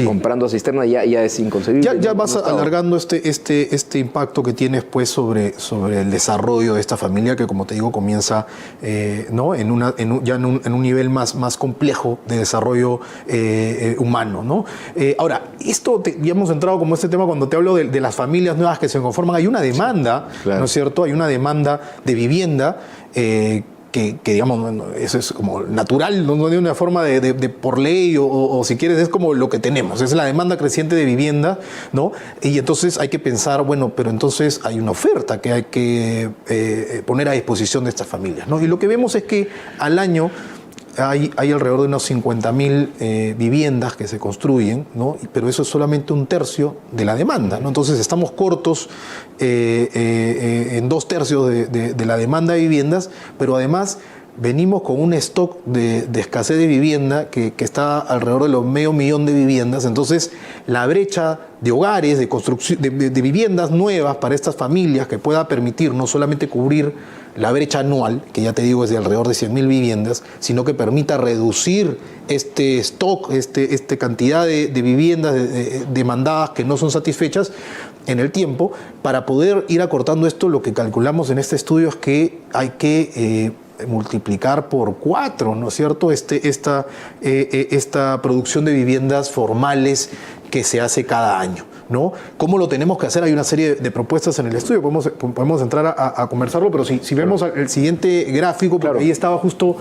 comprando cisterna, ya es inconcebible. Ya vas alargando este impacto que tienes pues sobre el desarrollo de esta familia, que como te digo comienza ¿no? en un nivel más complejo de desarrollo humano, ¿no? Ahora, ya hemos entrado como este tema cuando te hablo de las familias nuevas que se conforman. Hay una demanda, claro, ¿no es cierto? Hay una demanda de vivienda que digamos, eso es como natural, no de una forma de por ley o si quieres, es como lo que tenemos, es la demanda creciente de vivienda, ¿no? Y entonces hay que pensar, bueno, pero entonces hay una oferta que hay que poner a disposición de estas familias, ¿no? Y lo que vemos es que al año hay alrededor de unos 50.000 viviendas que se construyen, ¿no? Pero eso es solamente 1/3 de la demanda, ¿no? Entonces estamos cortos en 2/3 de la demanda de viviendas, pero además venimos con un stock de escasez de vivienda que está alrededor de los 500.000 de viviendas. Entonces la brecha de hogares, de construcción, de viviendas nuevas para estas familias que pueda permitir no solamente cubrir la brecha anual, que ya te digo es de alrededor de 100.000 viviendas, sino que permita reducir este stock, esta cantidad de viviendas demandadas que no son satisfechas en el tiempo. Para poder ir acortando esto, lo que calculamos en este estudio es que hay que multiplicar por 4, ¿no es cierto?, esta producción de viviendas formales que se hace cada año, ¿no? ¿Cómo lo tenemos que hacer? Hay una serie de propuestas en el estudio, podemos entrar a conversarlo, pero si vemos el siguiente gráfico, porque claro, ahí estaba justo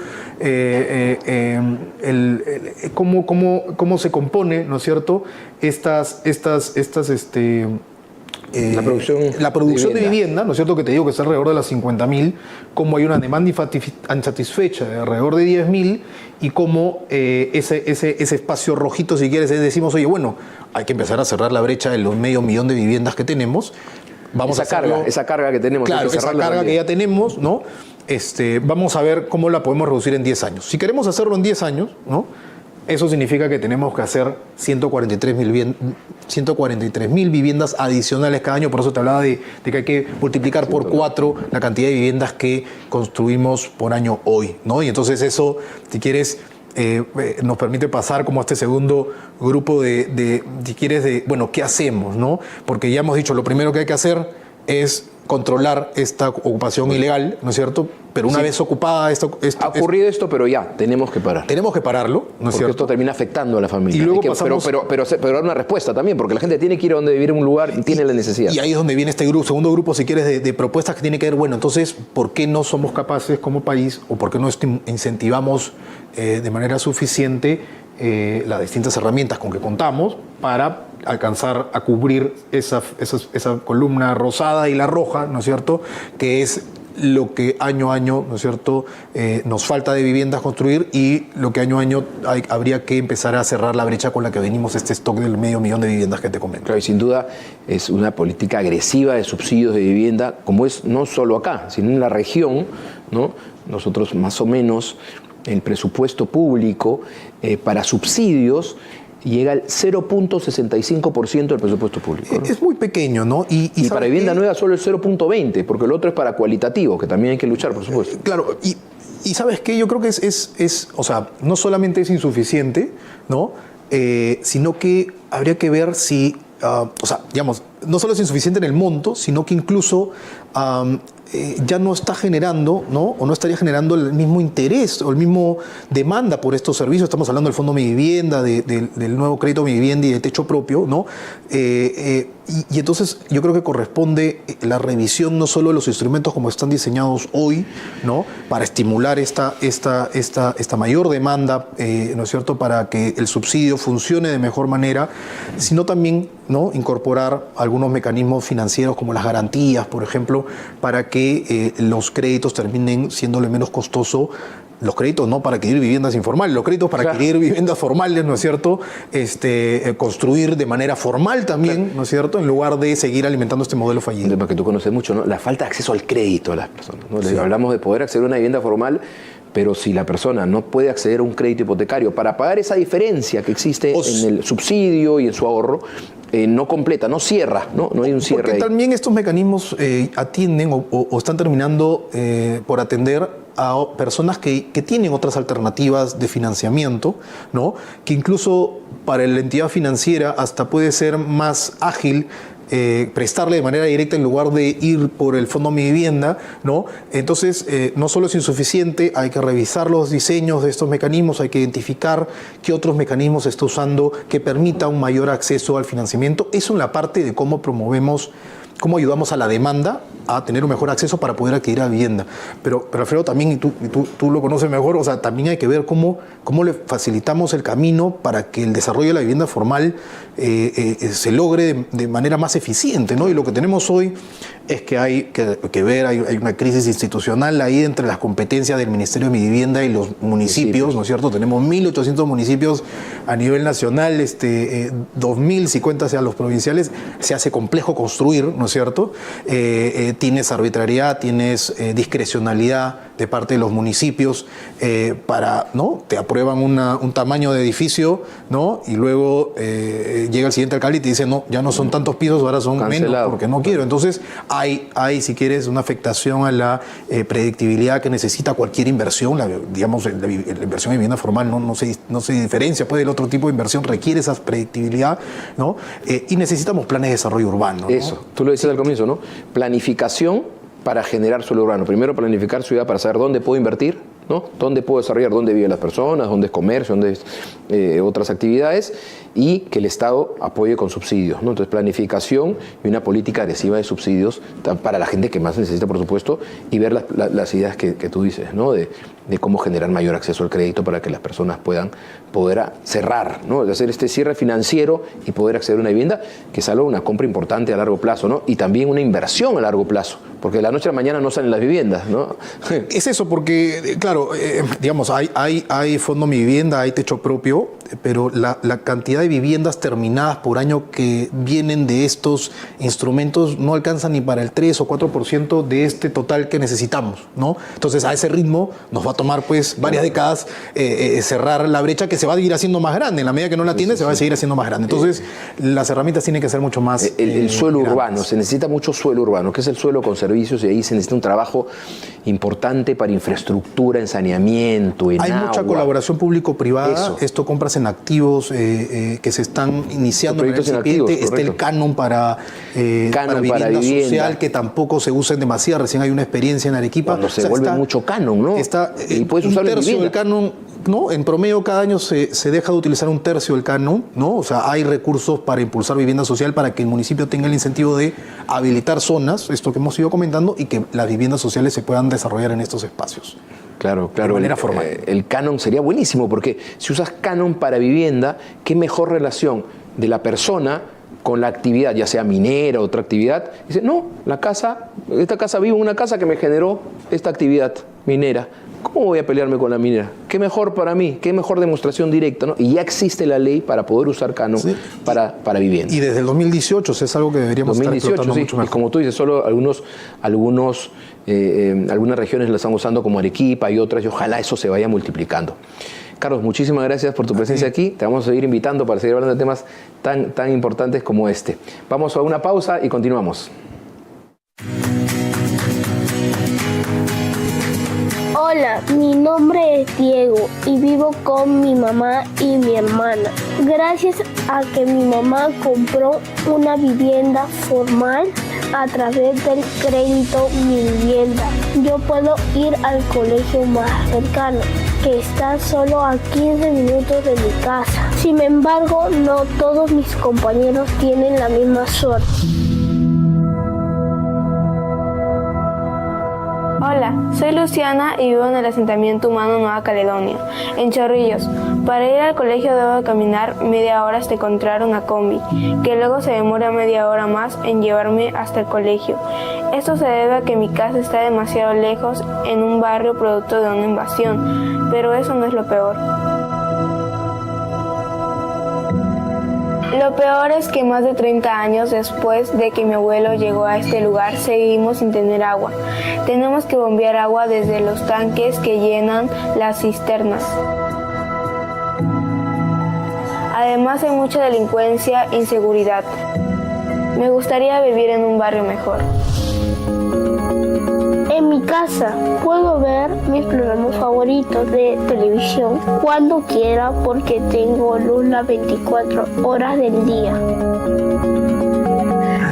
cómo se compone, ¿no es cierto?, la producción de vivienda, ¿no es cierto?, que te digo que está alrededor de las 50.000, como hay una demanda insatisfecha de alrededor de 10.000, y como ese espacio rojito, si quieres, decimos, oye, bueno, hay que empezar a cerrar la brecha de los 500.000 de viviendas que tenemos. Esa carga que tenemos. Claro, esa carga que ya tenemos, ¿no? Vamos a ver cómo la podemos reducir en 10 años. Si queremos hacerlo en 10 años, ¿no?, eso significa que tenemos que hacer 143.000 viviendas adicionales cada año. Por eso te hablaba de que hay que multiplicar por 4 la cantidad de viviendas que construimos por año hoy, ¿no? Y entonces eso, si quieres, nos permite pasar como a este segundo grupo si quieres, bueno, ¿qué hacemos, no? Porque ya hemos dicho, lo primero que hay que hacer es controlar esta ocupación ilegal, ¿no es cierto? Pero una vez ocupada ha ocurrido esto, pero ya, tenemos que parar. Tenemos que pararlo, ¿no es cierto? Esto termina afectando a la familia. Y luego pero dar una respuesta también, porque la gente tiene que ir a donde vivir en un lugar y tiene la necesidad. Y ahí es donde viene este segundo grupo, si quieres, de propuestas que tiene que ver, bueno, entonces, ¿por qué no somos capaces como país, o por qué no incentivamos de manera suficiente las distintas herramientas con que contamos para alcanzar a cubrir esa columna rosada y la roja, ¿no es cierto?, que es lo que año a año, ¿no es cierto?, nos falta de viviendas construir y lo que año a año habría que empezar a cerrar la brecha con la que venimos este stock del 500.000 de viviendas que te comento. Claro, y sin duda es una política agresiva de subsidios de vivienda, como es no solo acá, sino en la región, ¿no? Nosotros más o menos el presupuesto público para subsidios llega al 0.65% del presupuesto público, ¿no? Es muy pequeño, ¿no? Y para vivienda nueva solo el 0.20%, porque el otro es para cualitativo, que también hay que luchar, por supuesto. Claro, y ¿sabes qué? Yo creo que o sea, no solamente es insuficiente, ¿no? Sino que habría que ver si, o sea, digamos, no solo es insuficiente en el monto, sino que incluso ya no está generando, ¿no?, o no estaría generando el mismo interés o el mismo demanda por estos servicios. Estamos hablando del Fondo Mi Vivienda, del nuevo crédito Mi Vivienda y de techo propio, ¿no? Y entonces yo creo que corresponde la revisión no solo de los instrumentos como están diseñados hoy, ¿no?, para estimular esta mayor demanda, ¿no es cierto?, para que el subsidio funcione de mejor manera, sino también, ¿no?, incorporar algunos mecanismos financieros como las garantías, por ejemplo, para que los créditos terminen siéndole menos costoso. Los créditos no para adquirir viviendas informales, los créditos para adquirir viviendas formales, ¿no es cierto? Construir de manera formal también, ¿no es cierto?, en lugar de seguir alimentando este modelo fallido. Un tema que tú conoces mucho, ¿no? La falta de acceso al crédito de las personas, ¿no? Sí. Hablamos de poder acceder a una vivienda formal, pero si la persona no puede acceder a un crédito hipotecario para pagar esa diferencia que existe en el subsidio y en su ahorro, no completa, no cierra, no hay un cierre. Porque también estos mecanismos atienden o están terminando por atender a personas que tienen otras alternativas de financiamiento, ¿no?, que incluso para la entidad financiera hasta puede ser más ágil prestarle de manera directa en lugar de ir por el Fondo Mi Vivienda, ¿no? Entonces, no solo es insuficiente, hay que revisar los diseños de estos mecanismos, hay que identificar qué otros mecanismos se está usando que permita un mayor acceso al financiamiento. Eso en la parte de cómo promovemos, cómo ayudamos a la demanda a tener un mejor acceso para poder adquirir a vivienda. Pero Alfredo, también, y tú lo conoces mejor, o sea, también hay que ver cómo le facilitamos el camino para que el desarrollo de la vivienda formal se logre de manera más eficiente, ¿no? Y lo que tenemos hoy es que hay que ver, hay una crisis institucional ahí entre las competencias del Ministerio de Mi Vivienda y los municipios, ¿no es cierto? Tenemos 1.800 municipios a nivel nacional, 2.000 si cuentas a los provinciales. Se hace complejo construir, ¿no es cierto? Tienes arbitrariedad, tienes discrecionalidad de parte de los municipios ¿no? Te aprueban un tamaño de edificio, ¿no? Y luego llega el siguiente alcalde y te dice, no, ya no son tantos pisos, ahora son menos porque no quiero. Entonces hay, si quieres, una afectación a la predictibilidad que necesita cualquier inversión. Digamos, la inversión en vivienda formal no se diferencia, pues, del otro tipo de inversión, requiere esa predictibilidad, ¿no? Y necesitamos planes de desarrollo urbano, ¿no? Eso, tú lo decías al comienzo, ¿no? Planificación para generar suelo urbano. Primero, planificar ciudad para saber dónde puedo invertir, ¿no? Dónde puedo desarrollar, dónde viven las personas, dónde es comercio, dónde es otras actividades, y que el Estado apoye con subsidios, ¿no? Entonces, planificación y una política agresiva de subsidios para la gente que más necesita, por supuesto, y ver las ideas que tú dices, ¿no? De cómo generar mayor acceso al crédito para que las personas puedan poder cerrar, ¿no? De hacer este cierre financiero y poder acceder a una vivienda, que es algo, una compra importante a largo plazo, ¿no? Y también una inversión a largo plazo, porque de la noche a la mañana no salen las viviendas, ¿no? Es eso, porque, claro, digamos, hay Fondo Mi Vivienda, hay techo propio, pero la cantidad de viviendas terminadas por año que vienen de estos instrumentos no alcanza ni para el 3 o 4% de este total que necesitamos, ¿no? Entonces, a ese ritmo nos va a tomar, pues, varias décadas cerrar la brecha, que se va a ir haciendo más grande. En la medida que no la tiene, se va a seguir haciendo más grande. Entonces, las herramientas tienen que ser mucho más el suelo urbano, se necesita mucho suelo urbano, que es el suelo con servicios, y ahí se necesita un trabajo importante para infraestructura, en saneamiento, en agua. Hay mucha colaboración público-privada. Esto, compras en activos que se están iniciando en el incipiente. Está el canon para vivienda social, que tampoco se usa en demasiado. Recién hay una experiencia en Arequipa. Cuando se vuelve mucho canon, ¿no? Y puedes usar un tercio del canon, ¿no? En promedio, cada año se deja de utilizar un tercio del canon, ¿no? O sea, hay recursos para impulsar vivienda social, para que el municipio tenga el incentivo de habilitar zonas, esto que hemos ido comentando, y que las viviendas sociales se puedan desarrollar en estos espacios. Claro. De manera formal. El canon sería buenísimo, porque si usas canon para vivienda, qué mejor relación de la persona con la actividad, ya sea minera o otra actividad. Dice, no, esta casa, vivo en una casa que me generó esta actividad minera. ¿Cómo voy a pelearme con la minera? ¿Qué mejor para mí? ¿Qué mejor demostración directa, ¿no? Y ya existe la ley para poder usar canon para vivienda. Y desde el 2018 es algo que deberíamos estar explotando mucho mejor. Y como tú dices, solo algunas regiones la están usando como Arequipa y otras, y ojalá eso se vaya multiplicando. Carlos, muchísimas gracias por tu presencia aquí. Te vamos a seguir invitando para seguir hablando de temas tan importantes como este. Vamos a una pausa y continuamos. Hola, mi nombre es Diego y vivo con mi mamá y mi hermana. Gracias a que mi mamá compró una vivienda formal a través del crédito Mi Vivienda, yo puedo ir al colegio más cercano, que está solo a 15 minutos de mi casa. Sin embargo, no todos mis compañeros tienen la misma suerte. Hola, soy Luciana y vivo en el asentamiento humano Nueva Caledonia, en Chorrillos. Para ir al colegio debo caminar media hora hasta encontrar una combi, que luego se demora media hora más en llevarme hasta el colegio. Esto se debe a que mi casa está demasiado lejos en un barrio producto de una invasión, pero eso no es lo peor. Lo peor es que más de 30 años después de que mi abuelo llegó a este lugar, seguimos sin tener agua. Tenemos que bombear agua desde los tanques que llenan las cisternas. Además hay mucha delincuencia e inseguridad. Me gustaría vivir en un barrio mejor. En mi casa puedo ver mis programas favoritos de televisión cuando quiera porque tengo luz las 24 horas del día.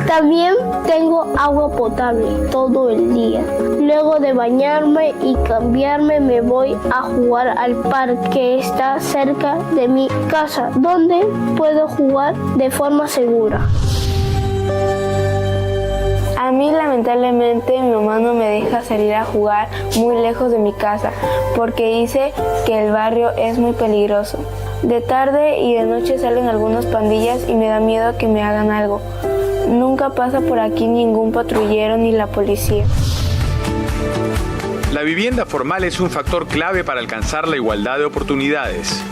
También tengo agua potable todo el día. Luego de bañarme y cambiarme me voy a jugar al parque que está cerca de mi casa, donde puedo jugar de forma segura. A mí lamentablemente mi mamá no me deja salir a jugar muy lejos de mi casa porque dice que el barrio es muy peligroso. De tarde y de noche salen algunas pandillas y me da miedo que me hagan algo. Nunca pasa por aquí ningún patrullero ni la policía. La vivienda formal es un factor clave para alcanzar la igualdad de oportunidades.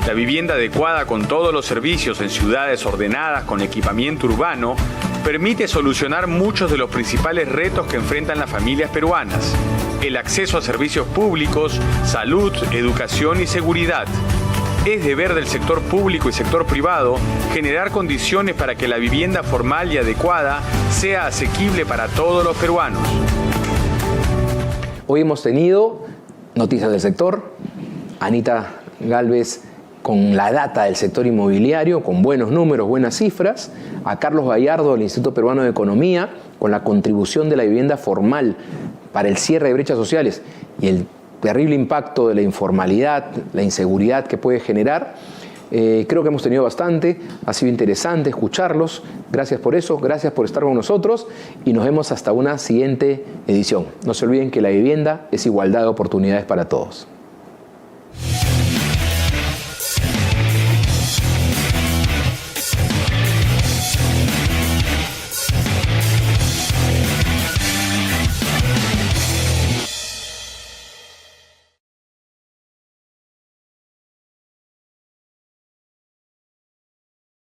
La vivienda adecuada con todos los servicios en ciudades ordenadas con equipamiento urbano permite solucionar muchos de los principales retos que enfrentan las familias peruanas: el acceso a servicios públicos, salud, educación y seguridad. Es deber del sector público y sector privado generar condiciones para que la vivienda formal y adecuada sea asequible para todos los peruanos. Hoy hemos tenido noticias del sector, Anita Gálvez con la data del sector inmobiliario, con buenos números, buenas cifras, a Carlos Gallardo del Instituto Peruano de Economía, con la contribución de la vivienda formal para el cierre de brechas sociales y el terrible impacto de la informalidad, la inseguridad que puede generar. Creo que hemos tenido bastante, ha sido interesante escucharlos. Gracias por eso, gracias por estar con nosotros y nos vemos hasta una siguiente edición. No se olviden que la vivienda es igualdad de oportunidades para todos.